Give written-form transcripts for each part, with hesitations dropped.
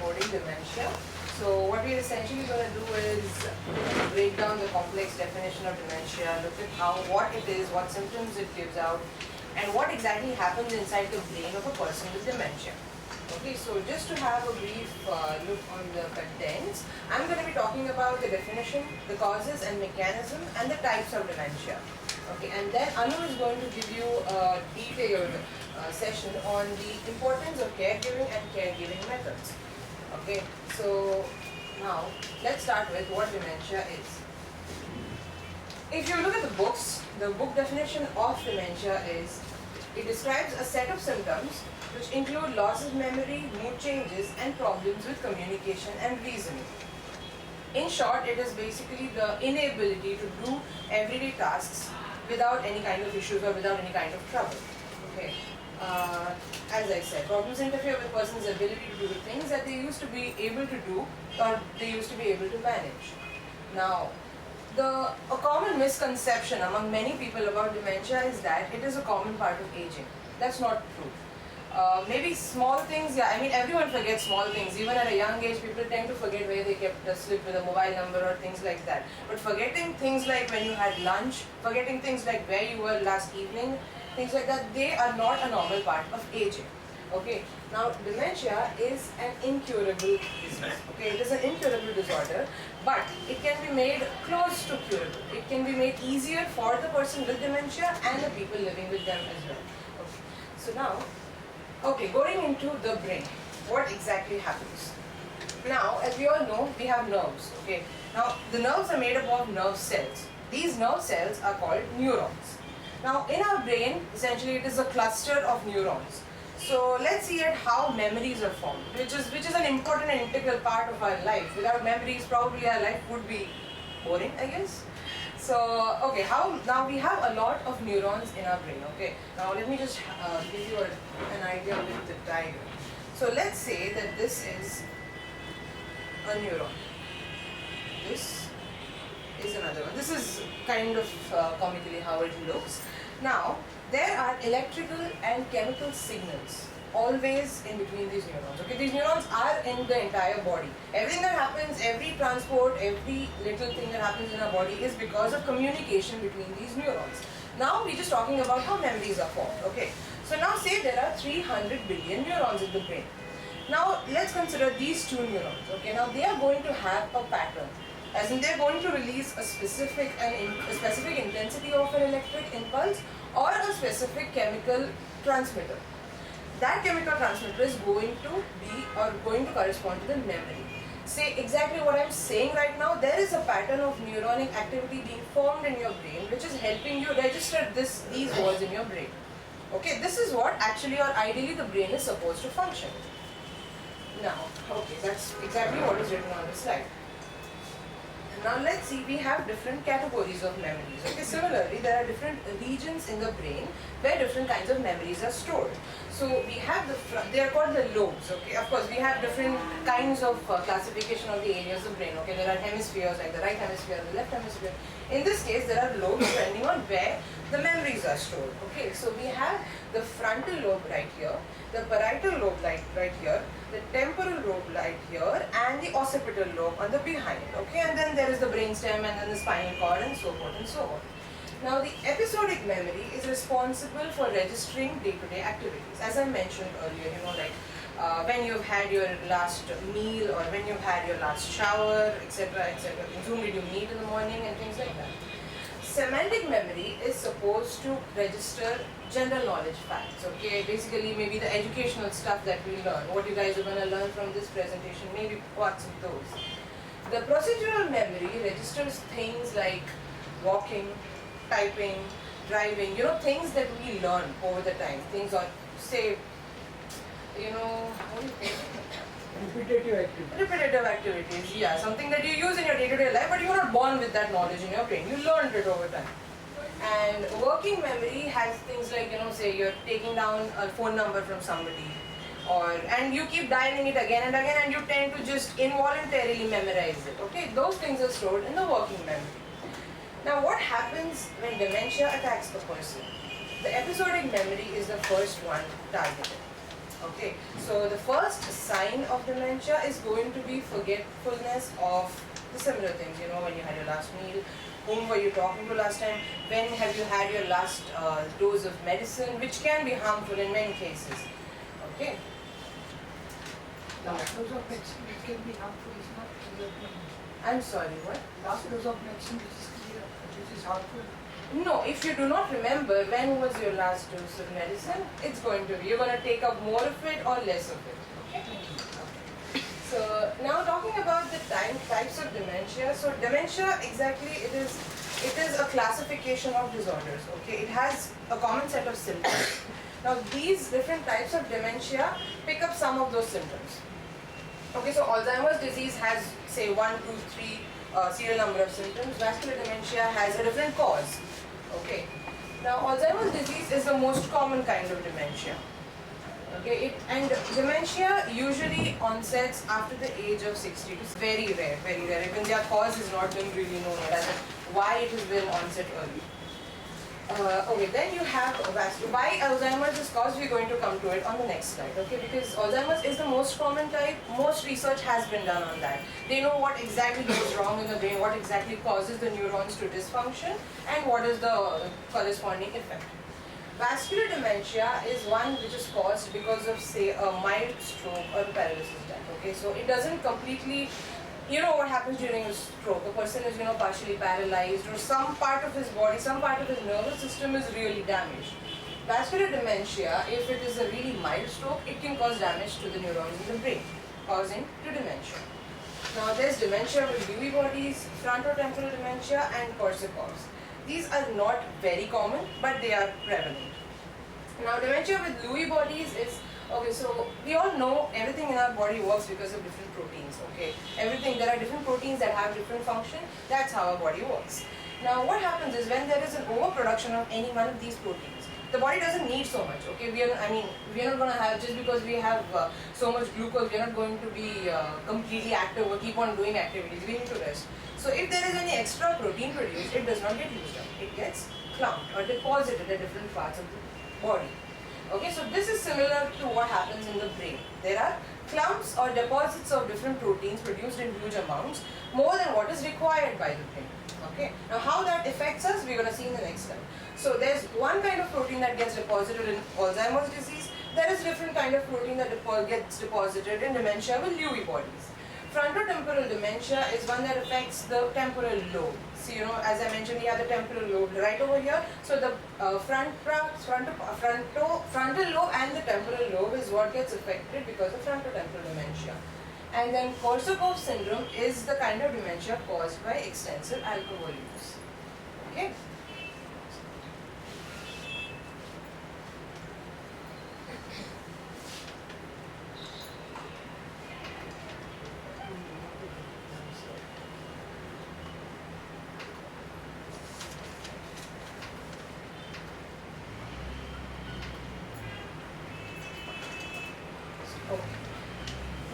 Decoding Dementia. So what we're essentially going to do is break down the complex definition of dementia, look at what it is, what symptoms it gives out, and what exactly happens inside the brain of a person with dementia. Okay, so just to have a brief look on the contents, I'm going to be talking about the definition, the causes and mechanism, and the types of dementia. Okay, and then Anu is going to give you a detailed session on the importance of caregiving and caregiving methods. Okay, so now let's start with what dementia is. If you look at the books, the book definition of dementia is, it describes a set of symptoms which include loss of memory, mood changes, and problems with communication and reasoning. In short, it is basically the inability to do everyday tasks without any kind of issues or without any kind of trouble. Okay. As I said, problems interfere with a person's ability to do the things that they used to be able to do or they used to be able to manage. Now, a common misconception among many people about dementia is that it is a common part of aging. That's not true. Maybe small things, yeah, I mean everyone forgets small things. Even at a young age, people tend to forget where they kept a slip with a mobile number or things like that. But forgetting things like when you had lunch, forgetting things like where you were last evening, things like that, they are not a normal part of aging. Okay, now dementia is an incurable disease. Okay, it is an incurable disorder, but it can be made close to curable. It can be made easier for the person with dementia and the people living with them as well. Okay, so now, okay, going into the brain, what exactly happens? Now, as we all know, we have nerves. Okay, now the nerves are made up of nerve cells. These nerve cells are called neurons. Now, in our brain, essentially, it is a cluster of neurons. So let's see at how memories are formed, which is an important and integral part of our life. Without memories, probably our life would be boring, I guess. So, okay, now we have a lot of neurons in our brain. Okay, now let me just give you an idea with the diagram. So let's say that this is a neuron. This is another one. This is kind of comically how it looks. Now, there are electrical and chemical signals always in between these neurons. Okay, these neurons are in the entire body. Everything that happens, every transport, every little thing that happens in our body is because of communication between these neurons. Now we're just talking about how memories are formed. Okay, so now say there are 300 billion neurons in the brain. Now let's consider these two neurons. Okay, now they are going to have a pattern, as in they're going to release a specific intensity of an electric impulse or a specific chemical transmitter. That chemical transmitter is going to correspond to the memory. Say exactly what I'm saying right now. There is a pattern of neuronic activity being formed in your brain which is helping you register these words in your brain. Okay, this is what actually or ideally the brain is supposed to function. Now, okay, that's exactly what is written on the slide. Now let's see, we have different categories of memories. Okay, similarly, there are different regions in the brain where different kinds of memories are stored. So we have they are called the lobes. Okay, of course we have different kinds of classification of the areas of the brain. Okay, there are hemispheres like the right hemisphere, the left hemisphere. In this case, there are lobes depending on where the memories are stored. Okay, so we have the frontal lobe right here, the parietal lobe right here, the temporal lobe right here, and the occipital lobe on the behind. Okay, and then there is the brainstem and then the spinal cord and so forth and so on. Now the episodic memory is responsible for registering day-to-day activities. As I mentioned earlier, like when you've had your last meal or when you've had your last shower, etc., etc. Whom did you meet in the morning and things like that. Semantic memory is supposed to register general knowledge facts. Okay, basically maybe the educational stuff that we learn, what you guys are going to learn from this presentation, maybe parts of those. The procedural memory registers things like walking, typing, driving, things that we learn over the time. Things or say, what do you think? Repetitive activities, yeah, something that you use in your day-to-day life, but you're not born with that knowledge in your brain. You learned it over time. And working memory has things like, say you're taking down a phone number from somebody, and you keep dialing it again and again, and you tend to just involuntarily memorize it. Okay, those things are stored in the working memory. Now, what happens when dementia attacks the person? The episodic memory is the first one targeted. Okay, so the first sign of dementia is going to be forgetfulness of the similar things. You know, when you had your last meal, whom were you talking to last time, when have you had your last dose of medicine, which can be harmful in many cases. Okay. Last dose of medicine which can be harmful is not clear. I'm sorry, what? Last dose of medicine which is clear, which is harmful. No, if you do not remember when was your last dose of medicine, it's going to be, you're going to take up more of it or less of it. Okay. So now talking about the types of dementia. So dementia, exactly, it is a classification of disorders. Okay, it has a common set of symptoms. Now these different types of dementia pick up some of those symptoms. Okay, so Alzheimer's disease has, say, 1, 2, 3 serial number of symptoms. Vascular dementia has a different cause. Okay. Now, Alzheimer's disease is the most common kind of dementia. Okay, and dementia usually onsets after the age of 60. It's very rare, very rare. Even their cause is not been really known, as in why it has been onset early. Okay, then you have why Alzheimer's is caused. We're going to come to it on the next slide. Okay, because Alzheimer's is the most common type. Most research has been done on that. They know what exactly goes wrong in the brain, what exactly causes the neurons to dysfunction, and what is the corresponding effect. Vascular dementia is one which is caused because of, say, a mild stroke or paralysis death. Okay, so it doesn't completely. You know what happens during a stroke? A person is, partially paralyzed, or some part of his body, some part of his nervous system is really damaged. Vascular dementia, if it is a really mild stroke, it can cause damage to the neurons in the brain, causing to dementia. Now there's dementia with Lewy bodies, frontotemporal dementia, and Korsakoff's. These are not very common, but they are prevalent. Now dementia with Lewy bodies is, okay, so we all know everything in our body works because of different proteins, okay? There are different proteins that have different function. That's how our body works. Now what happens is when there is an overproduction of any one of these proteins, the body doesn't need so much, okay? We are not going to have, just because we have so much glucose, we are not going to be completely active or keep on doing activities. We need to rest. So if there is any extra protein produced, it does not get used up. It gets clumped or deposited at different parts of the body. Okay, so this is similar to what happens in the brain. There are clumps or deposits of different proteins produced in huge amounts, more than what is required by the brain. Okay, now how that affects us, we're going to see in the next slide. So there's one kind of protein that gets deposited in Alzheimer's disease. There is different kind of protein that gets deposited in dementia with Lewy bodies. Frontotemporal dementia is one that affects the temporal lobe. So, as I mentioned, we have the temporal lobe right over here. So the frontal lobe and the temporal lobe is what gets affected because of frontotemporal dementia. And then Korsakoff syndrome is the kind of dementia caused by extensive alcohol use. Okay.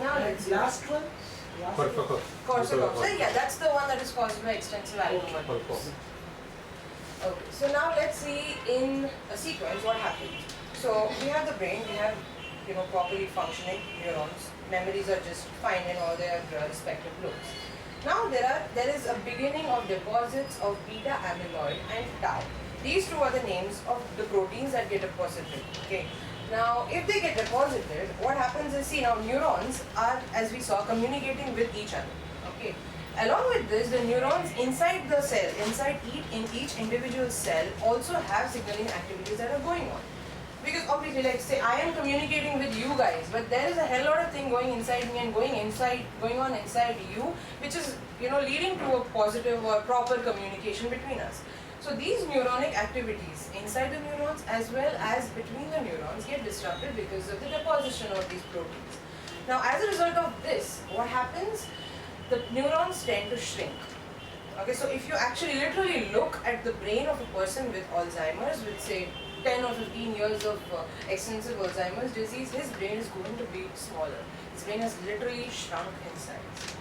Now let's see. Last one? Korsakoff. So yeah, that's the one that is caused by extensive alcohol use. Okay, so now let's see in a sequence what happens. So we have the brain, we have properly functioning neurons. Memories are just fine in all their respective lobes. Now there is a beginning of deposits of beta amyloid and tau. These two are the names of the proteins that get deposited. Okay. Now, if they get deposited, what happens is, now neurons are, as we saw, communicating with each other. Okay. Along with this, the neurons inside the cell, in each individual cell, also have signaling activities that are going on. Because obviously, like say, I am communicating with you guys, but there is a hell lot of thing going inside me and going on inside you, which is leading to a positive or proper communication between us. So these neuronic activities inside the neurons as well as between the neurons get disrupted because of the deposition of these proteins. Now as a result of this, what happens? The neurons tend to shrink. Okay, so if you actually literally look at the brain of a person with Alzheimer's, with say 10 or 15 years of extensive Alzheimer's disease, his brain is going to be smaller. His brain has literally shrunk in size.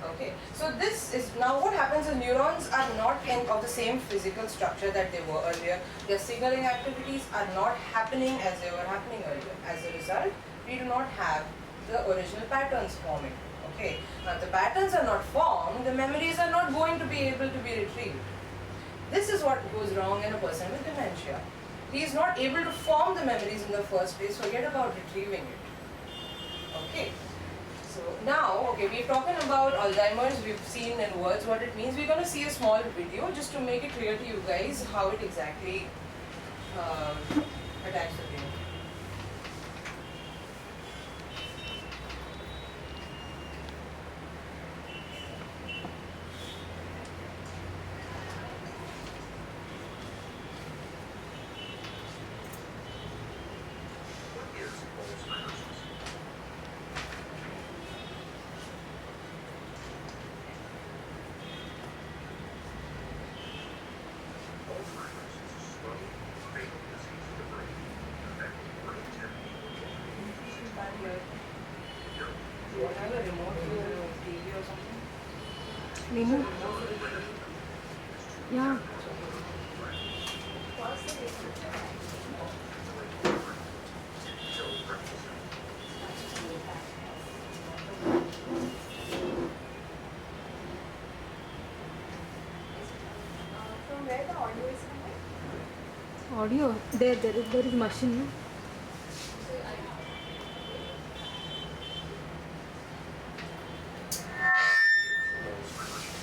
Okay, so this is, now what happens is neurons are not of the same physical structure that they were earlier. Their signaling activities are not happening as they were happening earlier. As a result, we do not have the original patterns forming. Okay, now if the patterns are not formed, the memories are not going to be able to be retrieved. This is what goes wrong in a person with dementia. He is not able to form the memories in the first place, forget about retrieving it. Okay, so now, okay, we're talking about Alzheimer's, we've seen in words what it means. We're going to see a small video just to make it clear to you guys how it exactly attacks the brain. Do you have a remote for the TV or something? Remote? Yeah. From where the audio is coming? Audio? There is machine.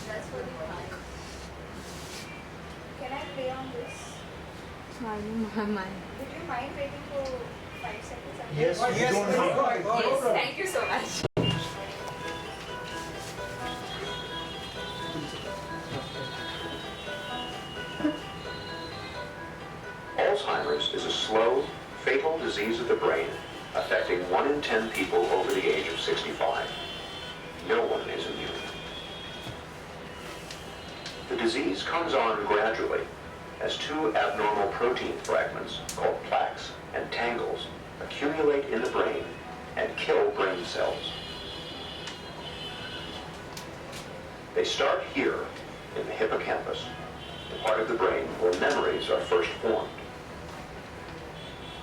That's for the mic. Can I play on this? I don't mind. Would you mind waiting for 5 seconds? Yes, we don't mind. Yes, thank you so much. Alzheimer's is a slow, fatal disease of the brain affecting 1 in 10 people over the age of 65. No one is immune. The disease comes on gradually as 2 abnormal protein fragments called plaques and tangles accumulate in the brain and kill brain cells. They start here in the hippocampus, the part of the brain where memories are first formed.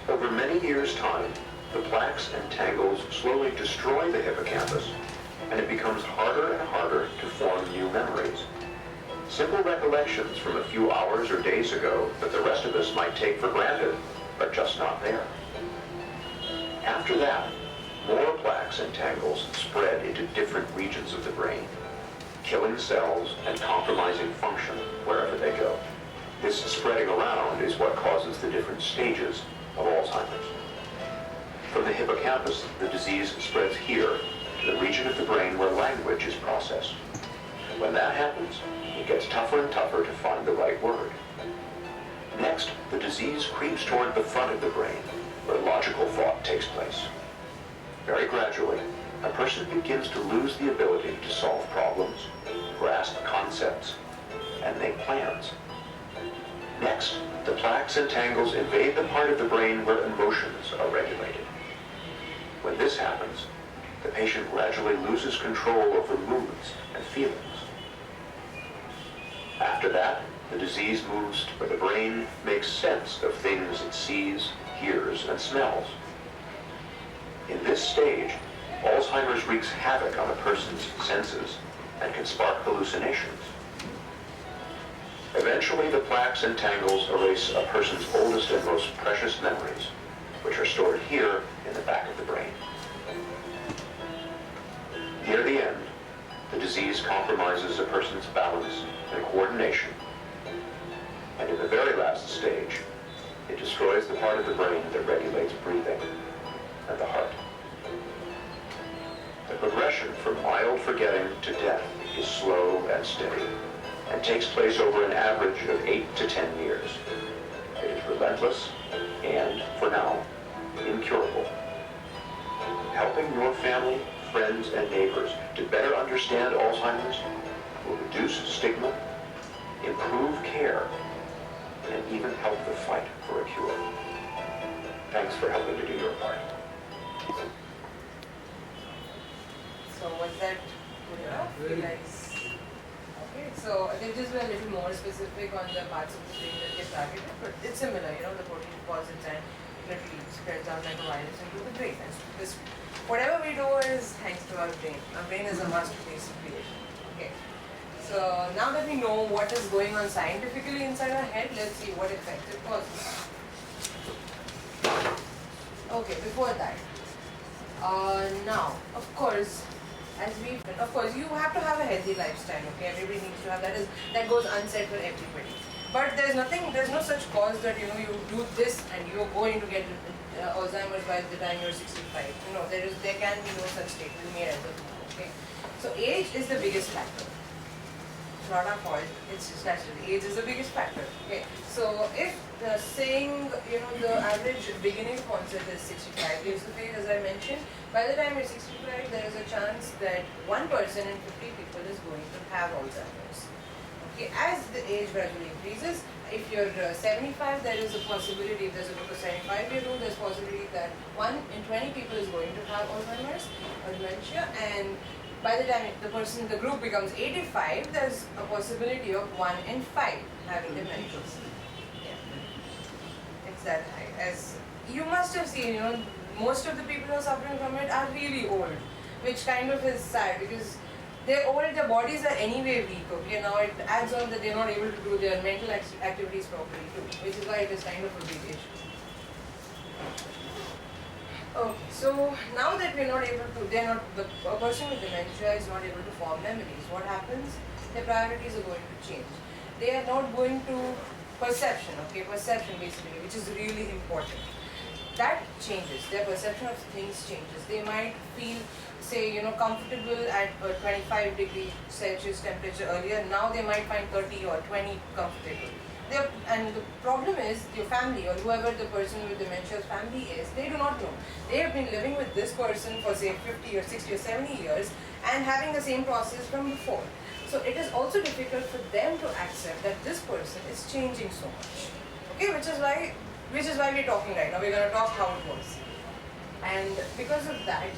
Over many years' time, the plaques and tangles slowly destroy the hippocampus, and it becomes harder and harder to form new memories. Simple recollections from a few hours or days ago that the rest of us might take for granted are just not there. After that, more plaques and tangles spread into different regions of the brain, killing cells and compromising function wherever they go. This spreading around is what causes the different stages of Alzheimer's. From the hippocampus, the disease spreads here to the region of the brain where language is processed. When that happens, it gets tougher and tougher to find the right word. Next, the disease creeps toward the front of the brain, where logical thought takes place. Very gradually, a person begins to lose the ability to solve problems, grasp concepts, and make plans. Next, the plaques and tangles invade the part of the brain where emotions are regulated. When this happens, the patient gradually loses control over moods and feelings. After that, the disease moves to where the brain makes sense of things it sees, hears, and smells. In this stage, Alzheimer's wreaks havoc on a person's senses and can spark hallucinations. Eventually, the plaques and tangles erase a person's oldest and most precious memories, which are stored here in the back of the brain. Near the end, the disease compromises a person's balance and coordination. And in the very last stage, it destroys the part of the brain that regulates breathing and the heart. The progression from mild forgetting to death is slow and steady, and takes place over an average of 8 to 10 years. It is relentless and, for now, incurable. Helping your family, friends, and neighbors to better understand Alzheimer's will reduce stigma, improve care, and even help the fight for a cure. Thanks for helping to do your part. So was that good enough? You guys? Okay, so I think just be a little more specific on the parts of the brain that get targeted, but it's similar, the protein deposits and literally spreads out like a virus into the brain. And this, whatever we do is thanks to our brain. Our brain is a masterpiece of creation. Okay. So now that we know what is going on scientifically inside our head, let's see what effect it causes. Okay, before that, now, of course, you have to have a healthy lifestyle. Okay, everybody needs to have that. That goes unsaid for everybody. But there's no such cause that you do this and you're going to get Alzheimer's by the time you're 65. There can be no such statement made as of now. Okay, so age is the biggest factor. It's not our fault, it's just natural. Age is the biggest factor. Okay. So if the saying, the average beginning of onset is 65 years of age, as I mentioned, by the time you're 65, there is a chance that 1 person in 50 people is going to have Alzheimer's. Okay. As the age gradually increases, if you're 75, there is a possibility, if there's a 75-year-old, there's a possibility that 1 in 20 people is going to have Alzheimer's or dementia, and by the time the group becomes 85, there's a possibility of 1 in 5 having dementia. Yeah. It's that high. As you must have seen, most of the people who are suffering from it are really old, which kind of is sad because they're old, their bodies are anyway weak. Okay, now it adds on that they're not able to do their mental activities properly too, which is why it is kind of a big issue. Okay, so now that we're not able to, a person with dementia is not able to form memories. What happens? Their priorities are going to change. They are not going to perception basically, which is really important. That changes. Their perception of things changes. They might feel, say, comfortable at a 25 degree Celsius temperature earlier. Now they might find 30 or 20 comfortable. And the problem is your family or whoever the person with dementia's family is, they do not know. They have been living with this person for say 50 or 60 or 70 years and having the same process from before. So it is also difficult for them to accept that this person is changing so much. Okay, which is why we're talking right now. We're going to talk how it works. And because of that,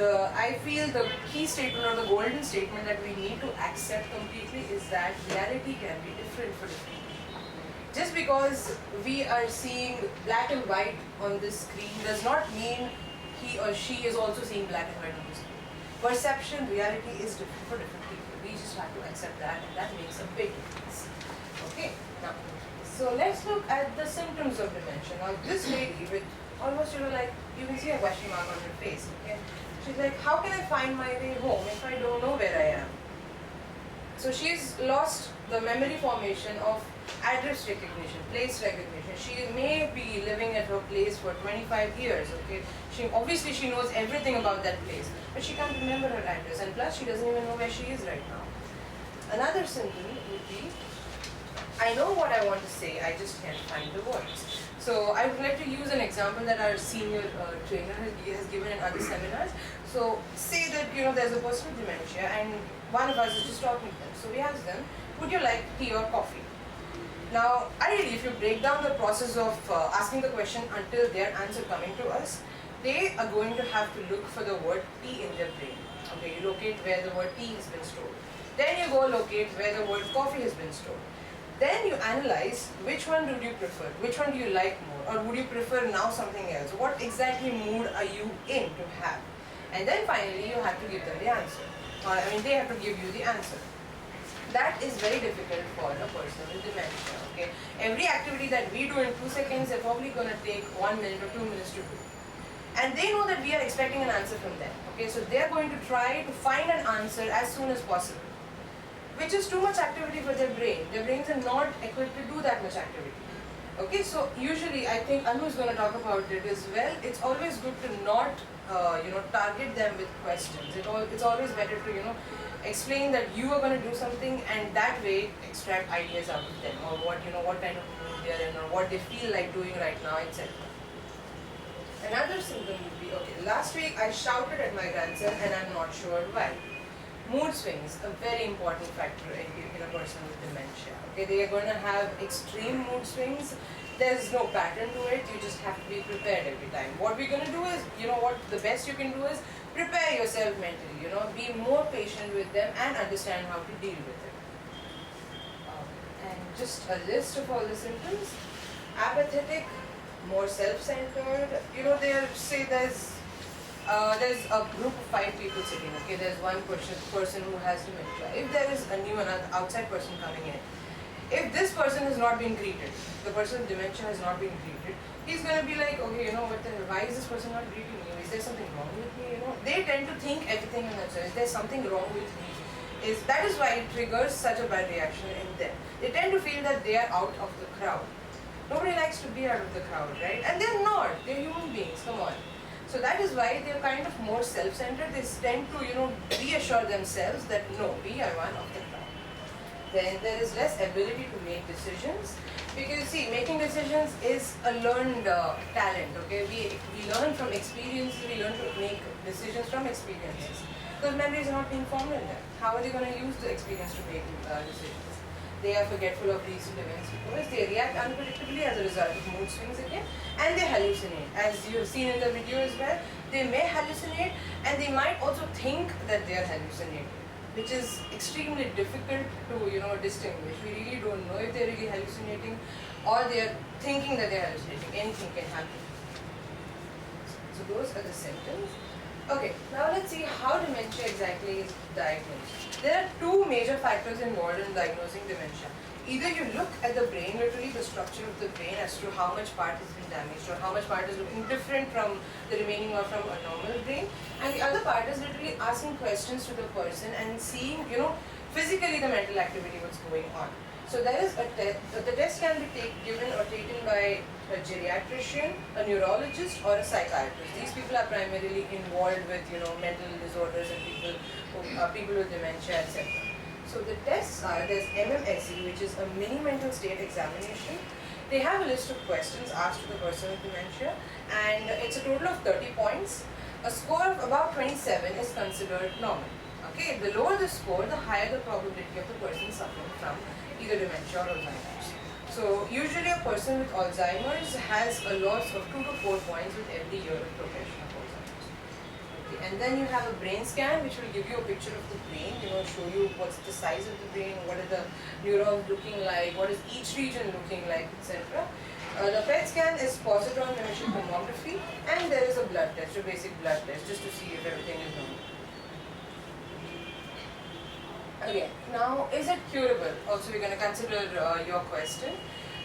I feel the key statement or the golden statement that we need to accept completely is that reality can be different for different people. Just because we are seeing black and white on this screen does not mean he or she is also seeing black and white on the screen. Perception, reality is different for different people. We just have to accept that, and that makes a big difference. Okay, now, so let's look at the symptoms of dementia. Now, this lady with almost, you can see a question mark on her face. Okay. She's like, how can I find my way home if I don't know where I am? So she's lost the memory formation of address recognition, place recognition. She may be living at her place for 25 years, okay? She knows everything about that place, but she can't remember her address, and plus she doesn't even know where she is right now. Another symptom would be, I know what I want to say, I just can't find the words. So I would like to use an example that our senior trainer has given in other seminars. So say that there's a person with dementia and one of us is just talking to them. So we ask them, would you like tea or coffee? Now, ideally, if you break down the process of asking the question until their answer coming to us, they are going to have to look for the word tea in their brain. Okay, you locate where the word tea has been stored. Then you go locate where the word coffee has been stored. Then you analyze which one do you prefer, which one do you like more, or would you prefer now something else? What exactly mood are you in to have? And then finally you have to give them the answer. They have to give you the answer. That is very difficult for a person with dementia. Okay, every activity that we do in 2 seconds, they're probably going to take 1 minute or 2 minutes to do. And they know that we are expecting an answer from them. Okay, so they're going to try to find an answer as soon as possible, which is too much activity for their brain. Their brains are not equipped to do that much activity. Okay, so usually I think Anu is going to talk about it as well. It's always good to not, target them with questions. It's always better to, explain that you are going to do something and that way extract ideas out of them or what kind of mood they are in or what they feel like doing right now, etc. Another symptom would be, okay, last week I shouted at my grandson and I'm not sure why. Mood swings, a very important factor in a person with dementia. Okay, they are going to have extreme mood swings. There's no pattern to it. You just have to be prepared every time. What we're going to do is, the best you can do is prepare yourself mentally. Be more patient with them and understand how to deal with it. And just a list of all the symptoms. apathetic, more self-centered. You know, say there's a group of 5 people sitting. Okay, there's one person who has dementia. If there is another outside person coming in, if this person has not been greeted, the person with dementia has not been greeted, he's going to be like, okay, you know what, why is this person not greeting me? Is there something wrong with me? You know, they tend to think everything in themselves. Is there something wrong with me? That is why it triggers such a bad reaction in them. They tend to feel that they are out of the crowd. Nobody likes to be out of the crowd, right? And they're not. They're human beings. Come on. So that is why they're kind of more self-centered. They tend to, you know, reassure themselves that no, we are one of the crowd. Then there is less ability to make decisions, because see, making decisions is a learned talent. Okay, we learn from experiences. We learn to make decisions from experiences. Those memories are not being formed in them. How are they going to use the experience to make decisions? They are forgetful of recent events because they react unpredictably as a result of mood swings again, and they hallucinate. As you've seen in the video as well, they may hallucinate, and they might also think that they are hallucinating, which is extremely difficult to, you know, distinguish. We really don't know if they're really hallucinating or they are thinking that they're hallucinating. Anything can happen. So those are the symptoms. Okay, now let's see how dementia exactly is diagnosed. There are 2 major factors involved in diagnosing dementia. Either you look at the brain, literally the structure of the brain, as to how much part has been damaged or how much part is looking different from the remaining or from a normal brain. And the other part is literally asking questions to the person and seeing, you know, physically the mental activity, what's going on. So there is a test. The test can be given or taken by a geriatrician, a neurologist, or a psychiatrist. These people are primarily involved with, you know, mental disorders and people with dementia, etc. So the tests are, there's MMSE, which is a mini mental state examination. They have a list of questions asked to the person with dementia, and it's a total of 30 points. A score of about 27 is considered normal. Okay, the lower the score, the higher the probability of the person suffering from either dementia or Alzheimer's. So usually a person with Alzheimer's has a loss of 2 to 4 points with every year of progression of Alzheimer's. Okay, and then you have a brain scan, which will give you a picture of the brain, you know, show you what's the size of the brain, what are the neurons looking like, what is each region looking like, etc. The PET scan is positron emission tomography, and there is a blood test, a basic blood test, just to see if everything is normal. Okay, now is it curable? Also, we're going to consider your question.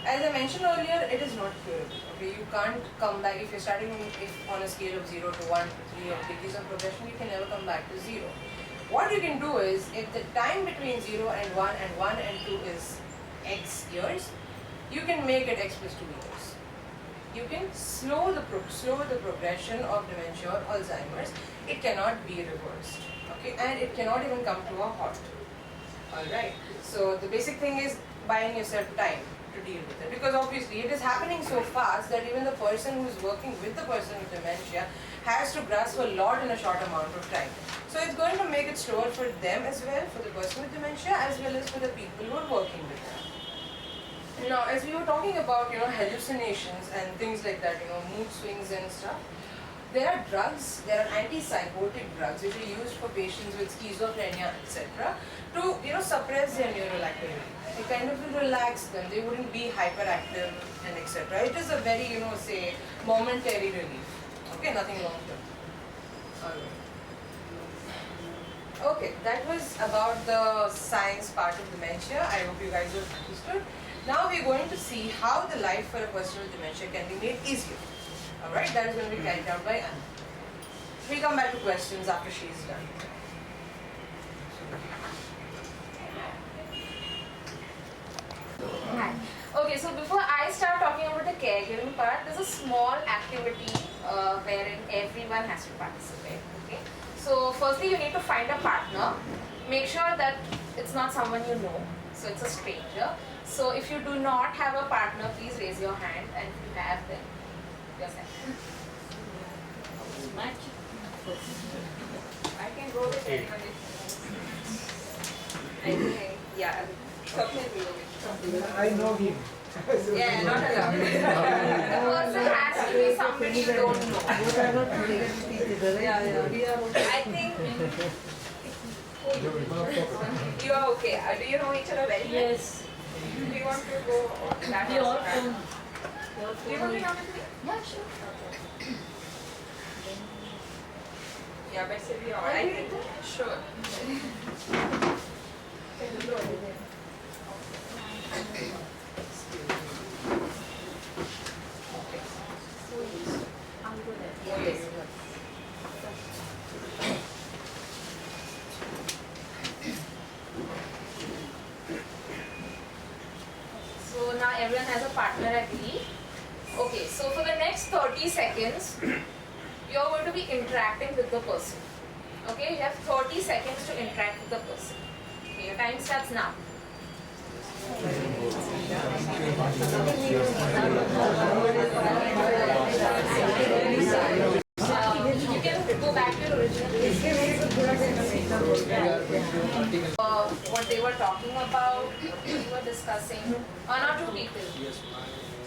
As I mentioned earlier, it is not curable. Okay, you can't come back if you're starting on a scale of 0 to 1 to 3 of degrees of progression. You can never come back to 0. What you can do is, if the time between 0 and 1 and 1 and 2 is X years, you can make it X plus 2 years. You can slow the progression of dementia or Alzheimer's. It cannot be reversed. Okay, and it cannot even come to a halt. Alright, so the basic thing is buying yourself time to deal with it, because obviously it is happening so fast that even the person who is working with the person with dementia has to grasp a lot in a short amount of time. So it's going to make it slower for them as well, for the person with dementia, as well as for the people who are working with them. Now, as we were talking about, you know, hallucinations and things like that, you know, mood swings and stuff, there are drugs, there are antipsychotic drugs which are used for patients with schizophrenia, etc., to, you know, suppress their neural activity. They kind of will relax them, they wouldn't be hyperactive and etc. It is a very, you know, say, momentary relief. Okay, nothing long term. Alright. Okay, that was about the science part of dementia. I hope you guys have understood. Now we're going to see how the life for a person with dementia can be made easier. Alright, that is going to be carried out by Anu. We'll come back to questions after she is done. Hi. Okay, so before I start talking about the caregiving part, there's a small activity wherein everyone has to participate. Okay. So firstly, you need to find a partner. Make sure that it's not someone you know, so it's a stranger. So if you do not have a partner, please raise your hand, and if you have, then yourself. I can go with anyone. Yeah, definitely go with. I know him. Yeah, not allowed. The person has to be somebody you don't know. I think you are okay. Do you know each other very well? Yes. Do you want to go on that? We all phone. Do you want to come with me? Yeah, sure. Yeah, but say we are. I think sure. I'll go there. Yes. So now everyone has a partner, I believe. Okay, so for the next 30 seconds, you're going to be interacting with the person. Okay, you have 30 seconds to interact with the person. Okay, your time starts now. You can go back to your original place. What they were talking about, what we were discussing. One or two people.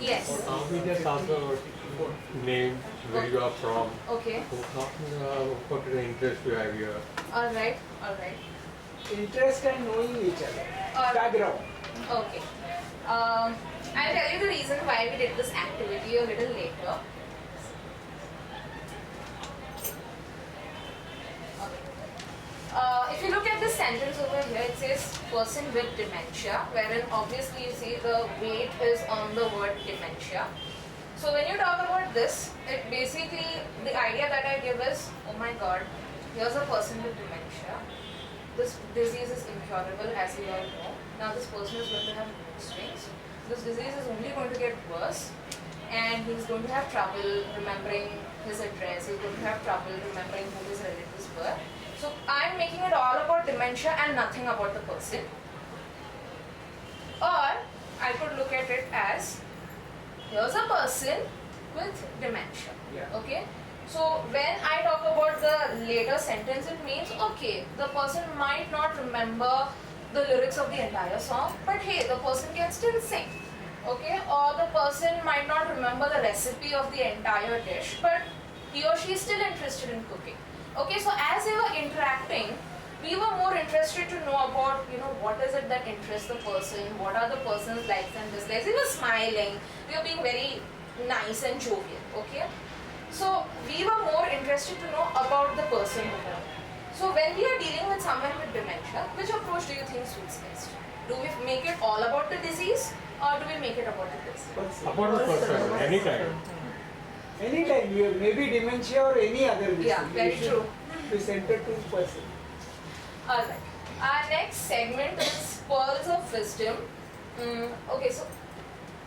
Yes. We just ask about name, where you are from, Okay. what is the interest you have here. All right. All right. Interest and knowing each other. Background. Okay. I'll tell you the reason why we did this activity a little later. If you look at the sentence over here, it says person with dementia, wherein obviously you see the weight is on the word dementia. So when you talk about this, it basically, the idea that I give is, oh my god, here's a person with dementia. This disease is incurable, as you all know. Now this person is going to have mood swings. This disease is only going to get worse, and he's going to have trouble remembering his address. He's going to have trouble remembering who his relatives were. So I'm making it all about dementia and nothing about the person. Or I could look at it as, here's a person with dementia. Yeah. Okay. So when I talk about the later sentence, it means okay, the person might not remember the lyrics of the entire song, but hey, the person can still sing. Okay, or the person might not remember the recipe of the entire dish, but he or she is still interested in cooking. Okay, so as we were interacting, we were more interested to know about, what is it that interests the person, what are the person's likes and dislikes. We were smiling, we were being very nice and jovial, okay. So we were more interested to know about the person more. So when we are dealing with someone with dementia, which approach do you think suits best? Do we make it all about the disease, or do we make it about the person? About the person, anytime. Anytime, you have maybe dementia or any other disease. Yeah, very true. Be centered to person. Alright. Our next segment is pearls of wisdom. Okay, so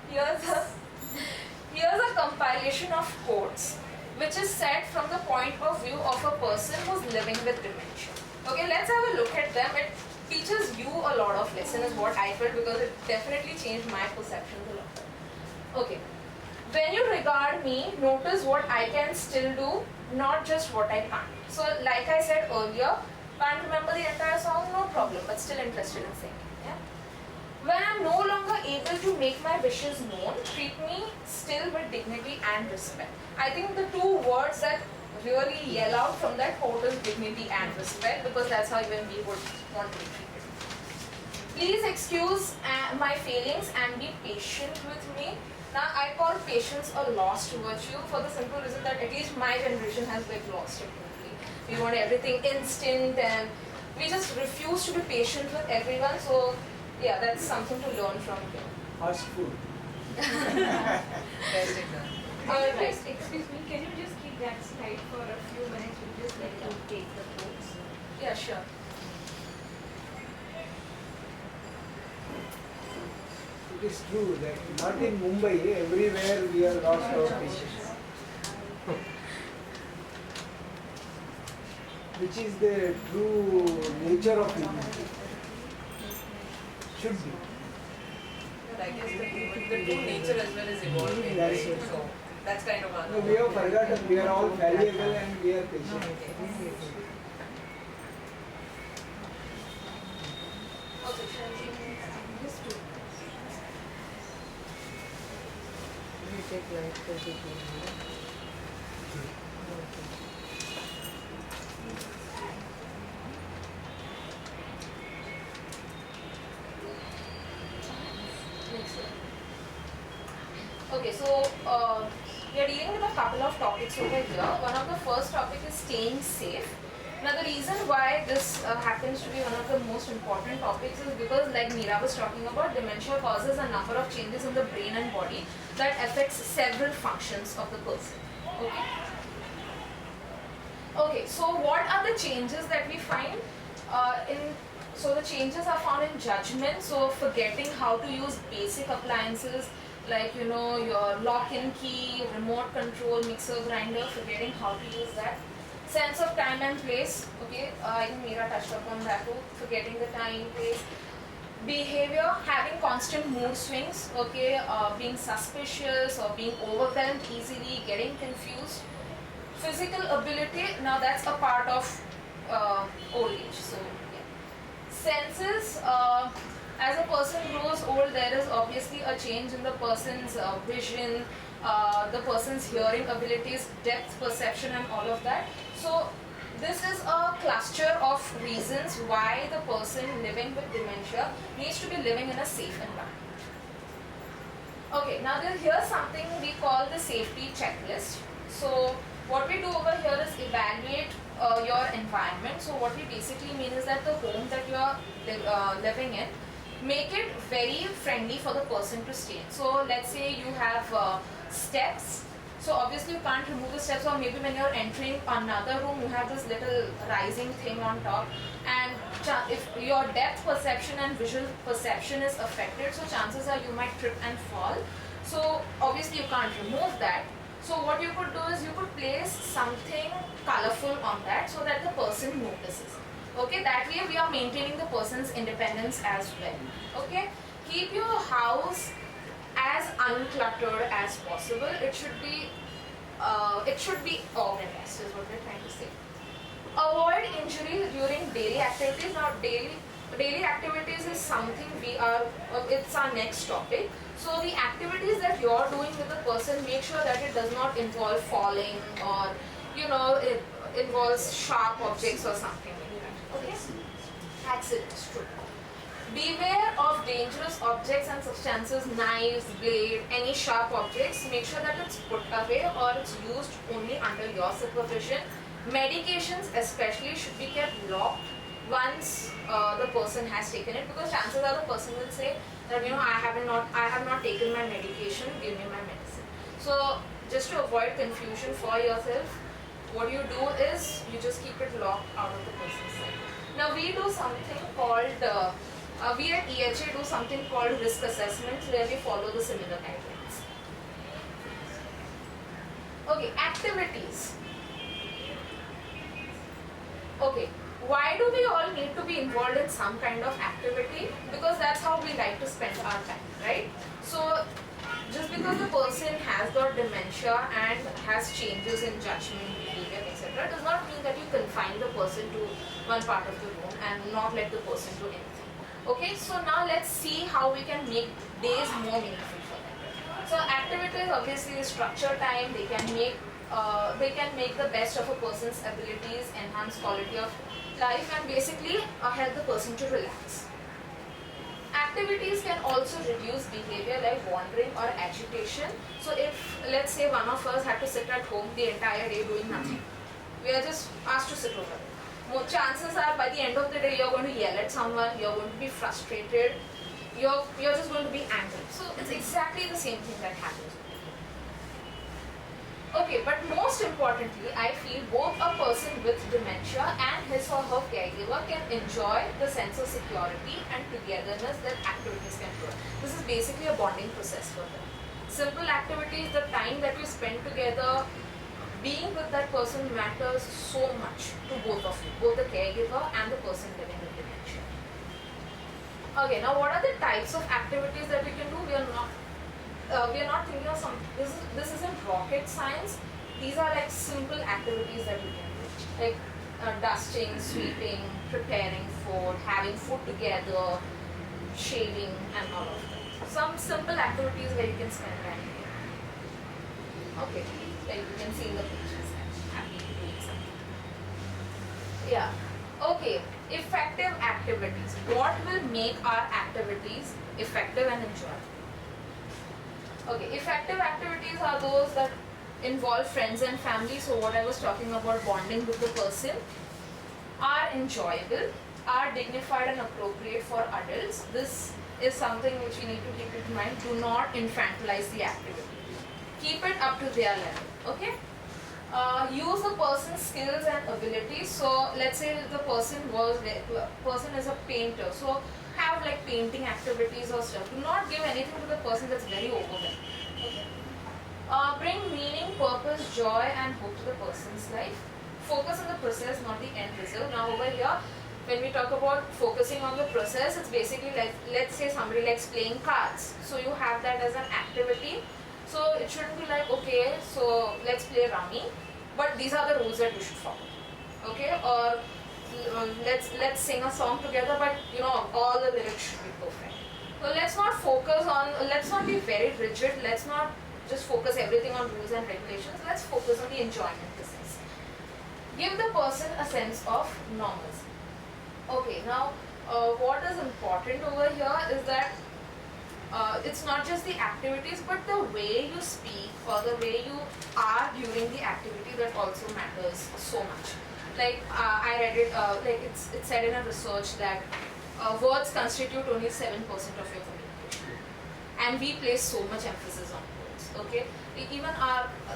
here's a compilation of quotes which is said from the point of view of a person who's living with dementia. Okay, let's have a look at them. It teaches you a lot of lesson is what I felt, because it definitely changed my perceptions a lot. Okay. When you regard me, notice what I can still do, not just what I can't. So like I said earlier, can't remember the entire song, no problem, but still interested in singing. Yeah? When I'm no longer able to make my wishes known, treat me still with dignity and respect. I think the two words that really yell out from that quote is dignity and respect, because that's how even we would want to be treated. Please excuse my failings and be patient with me. Now, I call patience a lost virtue for the simple reason that at least my generation has lost it totally. We want everything instant, and we just refuse to be patient with everyone. So, yeah, that's something to learn from here. Fast food. Best example. Excuse me, can you just keep that slide for a few minutes? We'll just let you take the quotes. Yeah, sure. It is true that not in Mumbai, everywhere we are lost our patience. Which is the true nature of humanity. Should be. But I guess the true nature as well is evolving. That's Right? it. So that's kind of No, we have forgotten we are all valuable and we are patient. Okay, shall we? Just two. Okay, Okay, so we are dealing with a couple of topics over here. One of the first topic is staying safe. Now the reason why this happens to be one of the most important topics is because, like Meera was talking about, dementia causes a number of changes in the brain and body that affects several functions of the person. Okay. Okay, so what are the changes that we find so the changes are found in judgment, so forgetting how to use basic appliances like, you know, your lock-in key, remote control, mixer, grinder, forgetting how to use that. Sense of time and place, okay, I think Meera touched upon that too, forgetting the time, place. Behavior, having constant mood swings, okay, being suspicious or being overwhelmed easily, getting confused. Physical ability, now that's a part of old age, so yeah. Senses, as a person grows old, there is obviously a change in the person's vision, the person's hearing abilities, depth perception and all of that. So this is a cluster of reasons why the person living with dementia needs to be living in a safe environment. Okay, now here's something we call the safety checklist. So what we do over here is evaluate your environment. So what we basically mean is that the home that you are living in, make it very friendly for the person to stay in. So let's say you have steps. So obviously you can't remove the steps, or maybe when you're entering another room you have this little rising thing on top, and if your depth perception and visual perception is affected, so chances are you might trip and fall. So obviously you can't remove that. So what you could do is you could place something colorful on that so that the person notices. Okay, that way we are maintaining the person's independence as well. Okay, keep your house as uncluttered as possible. It should be organized is what we're trying to say. Avoid injury during daily activities. Now daily activities is something it's our next topic. So the activities that you're doing with the person, make sure that it does not involve falling, or you know, it involves sharp objects or something like that. Okay? Accidents, true. Beware of dangerous objects and substances, knives, blade, any sharp objects. Make sure that it's put away or it's used only under your supervision. Medications especially should be kept locked once the person has taken it, because chances are the person will say that, you know, I have not taken my medication, give me my medicine. So just to avoid confusion for yourself, what you do is you just keep it locked out of the person's sight. Now we do something called we at EHA do something called risk assessments, where we follow the similar guidelines. Okay, activities. Okay, why do we all need to be involved in some kind of activity? Because that's how we like to spend our time, right? So just because the person has got dementia and has changes in judgment, behavior, etc., does not mean that you confine the person to one part of the room and not let the person do anything. Okay, so now let's see how we can make days more meaningful for them. So activities obviously structure time. They can make the best of a person's abilities, enhance quality of life, and basically help the person to relax. Activities can also reduce behavior like wandering or agitation. So if, let's say, one of us had to sit at home the entire day doing nothing, we are just asked to sit over there. More chances are by the end of the day you're going to yell at someone, you're going to be frustrated, you're just going to be angry. So it's exactly the same thing that happens. Okay, but most importantly, I feel both a person with dementia and his or her caregiver can enjoy the sense of security and togetherness that activities can provide. This is basically a bonding process for them. Simple activities, the time that you spend together, being with that person matters so much to both of you, both the caregiver and the person living with dementia. Okay, now what are the types of activities that we can do? We are not thinking of some. This isn't rocket science. These are like simple activities that we can do, like dusting, sweeping, preparing food, having food together, shaving, and all of that. Some simple activities where you can spend time together. Okay. Like you can see in the pictures, happy doing something. Yeah. Okay. Effective activities. What will make our activities effective and enjoyable? Okay, effective activities are those that involve friends and family. So what I was talking about, bonding with the person, are enjoyable, are dignified and appropriate for adults. This is something which you need to keep in mind. Do not infantilize the activity. Keep it up to their level. Okay. Use the person's skills and abilities. So let's say the person is a painter. So have like painting activities or stuff. Do not give anything to the person that's very overwhelmed. Okay. Bring meaning, purpose, joy and hope to the person's life. Focus on the process, not the end result. Now over here, when we talk about focusing on the process, it's basically like, let's say somebody likes playing cards. So you have that as an activity. So it shouldn't be like, okay, so let's play rummy, but these are the rules that you should follow. Okay, or let's sing a song together, but you know all the lyrics should be perfect. So let's not be very rigid. Let's not just focus everything on rules and regulations. Let's focus on the enjoyment business. Give the person a sense of normalcy. Okay, now what is important over here is that it's not just the activities, but the way you speak or the way you are during the activity that also matters so much. Like I read it, like it's said in a research that words constitute only 7% of your communication, and we place so much emphasis on words. Okay, even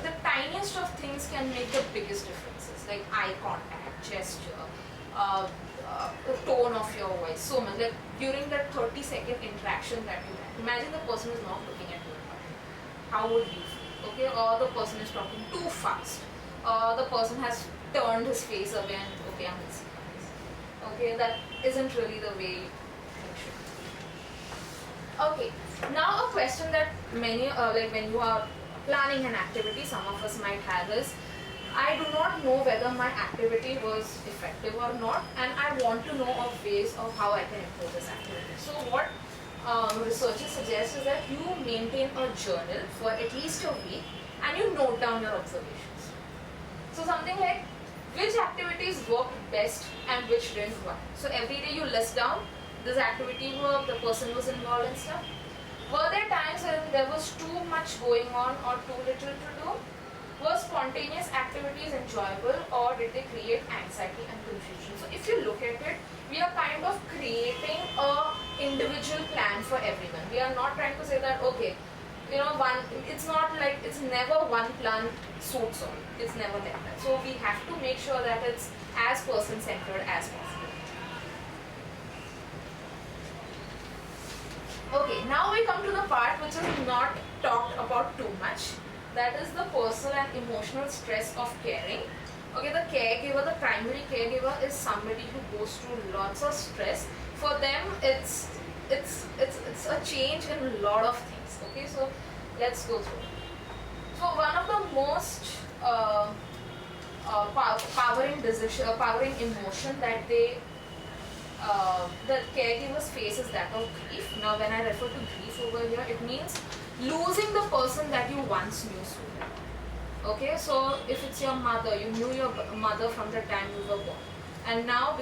the tiniest of things can make the biggest differences, like eye contact, gesture, the tone of your voice, so much. Like during that 30-second interaction that you have, imagine the person is not looking at you. How would you feel? Okay, or the person is talking too fast. The person has turned his face away and okay, I'm listening. Okay, that isn't really the way things should be. Okay, now a question that many, like when you are planning an activity, some of us might have is, I do not know whether my activity was effective or not, and I want to know of ways of how I can improve this activity. So what researchers suggest is that you maintain a journal for at least a week and you note down your observations. So something like which activities worked best and which didn't work. So every day you list down this activity worked, the person was involved and stuff. Were there times when there was too much going on or too little to do? Were spontaneous activities enjoyable or did they create anxiety and confusion? So if you look at it, we are kind of creating a individual plan for everyone. We are not trying to say that, okay, you know, it's not like, it's never one plan suits all. It's never like that. So we have to make sure that it's as person-centered as possible. Okay, now we come to the part which is not talked about too much. That is the personal and emotional stress of caring. Okay, the caregiver, the primary caregiver is somebody who goes through lots of stress. For them, it's a change in a lot of things. Okay, so let's go through. So one of the most powering emotion that the caregivers face is that of grief. Now, when I refer to grief over here, it means losing the person that you once knew so well. Okay, so if it's your mother, you knew your mother from the time you were born, and now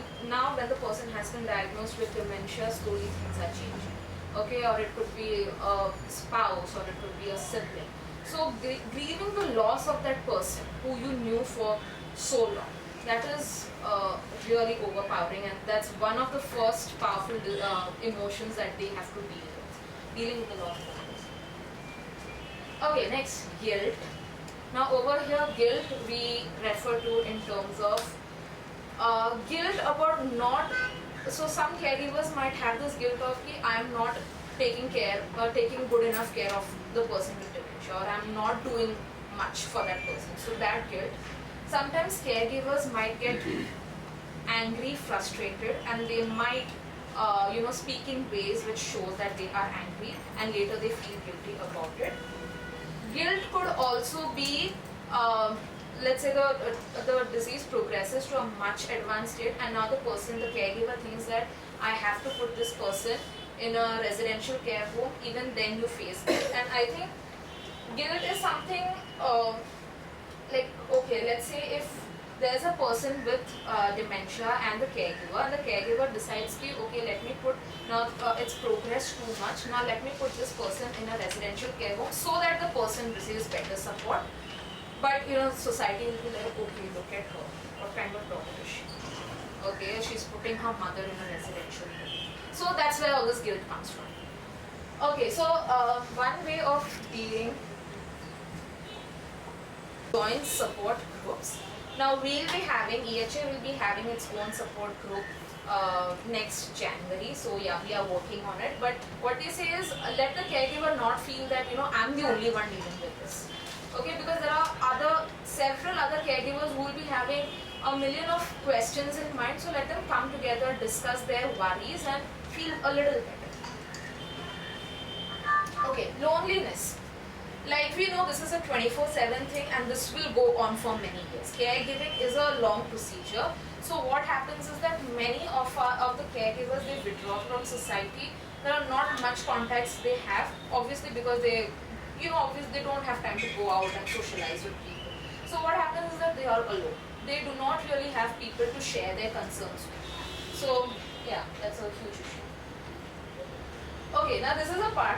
when the person has been diagnosed with dementia, slowly things are changing. Okay, or it could be a spouse, or it could be a sibling. So grieving the loss of that person who you knew for so long, that is really overpowering, and that's one of the first powerful emotions that they have to deal with, dealing with the loss of that person. Okay, next, guilt. Now over here, guilt we refer to in terms of guilt about not, so some caregivers might have this guilt of I am not taking good enough care of the person with dementia, or I am not doing much for that person. So that guilt. Sometimes caregivers might get angry, frustrated, and they might speak in ways which shows that they are angry, and later they feel guilty about it. Guilt could also be, let's say the disease progresses to a much advanced state, and now the caregiver thinks that I have to put this person in a residential care home, even then you face guilt. And I think guilt is something like, okay, let's say if there's a person with dementia and the caregiver decides ki, okay, let me put, now it's progressed too much, now let me put this person in a residential care home so that the person receives better support. But you know, society will be like, okay, look at her, what kind of daughter is she? Okay, she's putting her mother in a residential home. So that's where all this guilt comes from. Okay, so one way of dealing joint support groups. Now we'll be having, EHA will be having its own support group next January. So yeah, we are working on it. But what they say is, let the caregiver not feel that, you know, I'm the only one dealing with this. Okay, because there are several other caregivers who will be having a million of questions in mind. So let them come together, discuss their worries and feel a little better. Okay, loneliness. Like we know, this is a 24/7 thing and this will go on for many years. Caregiving is a long procedure. So what happens is that many of the caregivers, they withdraw from society. There are not much contacts they have, obviously because they, you know, obviously they don't have time to go out and socialize with people. So what happens is that they are alone. They do not really have people to share their concerns with. So yeah, that's a huge issue. Okay, now this is a part,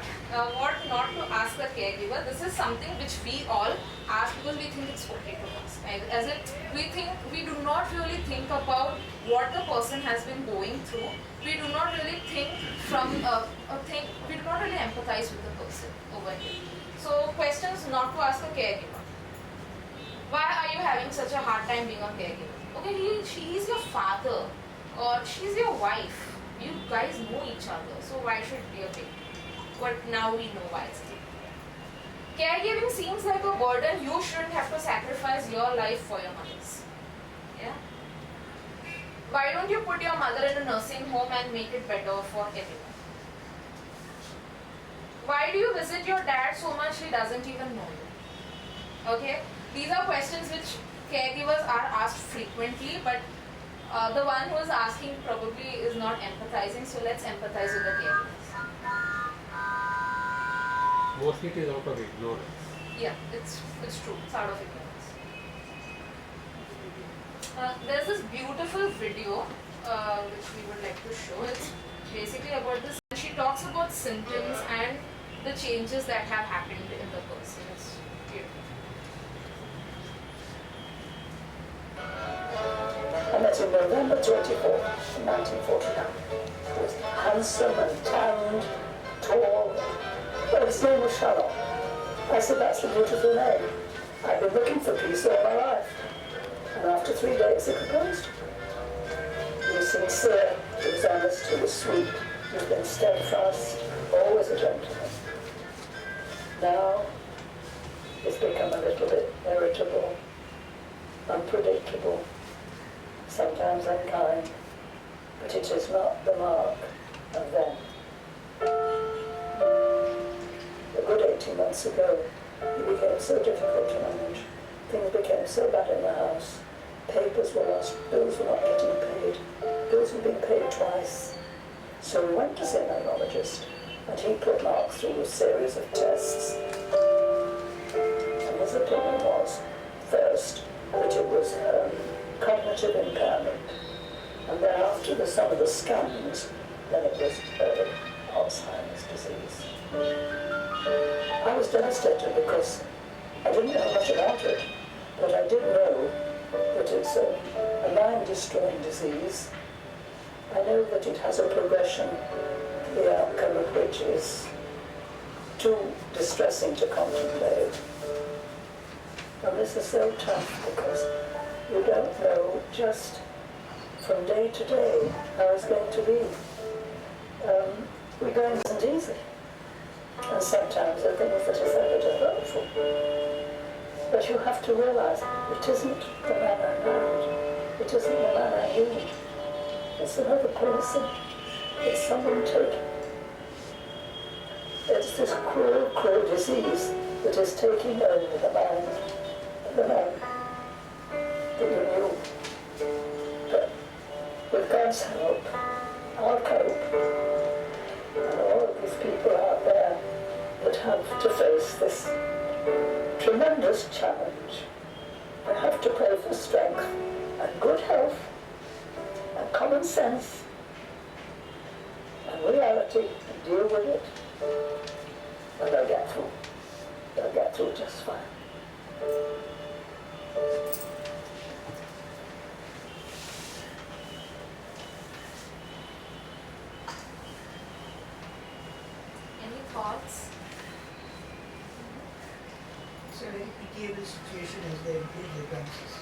what not to ask a caregiver. This is something which we all ask because we think it's okay to ask. As if we do not really think about what the person has been going through. We do not really think we do not really empathize with the person over here. So questions not to ask a caregiver. Why are you having such a hard time being a caregiver? Okay, she is your father or she's your wife. You guys know each other, so why should it be a big deal? But now we know why it's a big deal. Caregiving seems like a burden. You shouldn't have to sacrifice your life for your mother's. Yeah? Why don't you put your mother in a nursing home and make it better for everyone? Why do you visit your dad so much he doesn't even know you? Okay? These are questions which caregivers are asked frequently, but the one who is asking probably is not empathizing, so let's empathize with the caregivers. Mostly it is out of ignorance. Yeah, it's true. It's out of ignorance. There's this beautiful video which we would like to show. It's basically about this. She talks about symptoms and the changes that have happened in the person. It's beautiful. I met him November 24, 1949. He was handsome and tanned, tall. Well, his name was Shalom. I said, that's a beautiful name. I've been looking for peace all my life. And after 3 days, he proposed. He was sincere, he was honest, he was sweet, he's been steadfast, always a gentleman. Now, he's become a little bit irritable, unpredictable, sometimes unkind, but it is not the mark of them. A good 18 months ago, he became so difficult to manage. Things became so bad in the house. Papers were lost, bills were not getting paid. Bills were being paid twice. So we went to see a neurologist, and he put Mark through a series of tests. And his opinion was, first, that it was cognitive impairment, and then after some of the scans, then it was Alzheimer's disease. I was devastated because I didn't know much about it, but I did know that it's a mind-destroying disease. I know that it has a progression, the outcome of which is too distressing to contemplate. And this is so tough because you don't know just from day to day how it's going to be. Going isn't easy. And sometimes there are things that are so that are hurtful. But you have to realize it isn't the man I married. It isn't the man I knew. It's another person. It's someone taking. It's this cruel, cruel disease that is taking over the man that you knew. But with God's help, our cope, and all of these people out there that have to face this tremendous challenge, They have to pray for strength and good health and common sense and reality and deal with it. And they'll get through. They'll get through just fine. Any thoughts? It's a very pitiable situation as they increase their chances.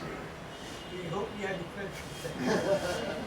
We hope we are different from that.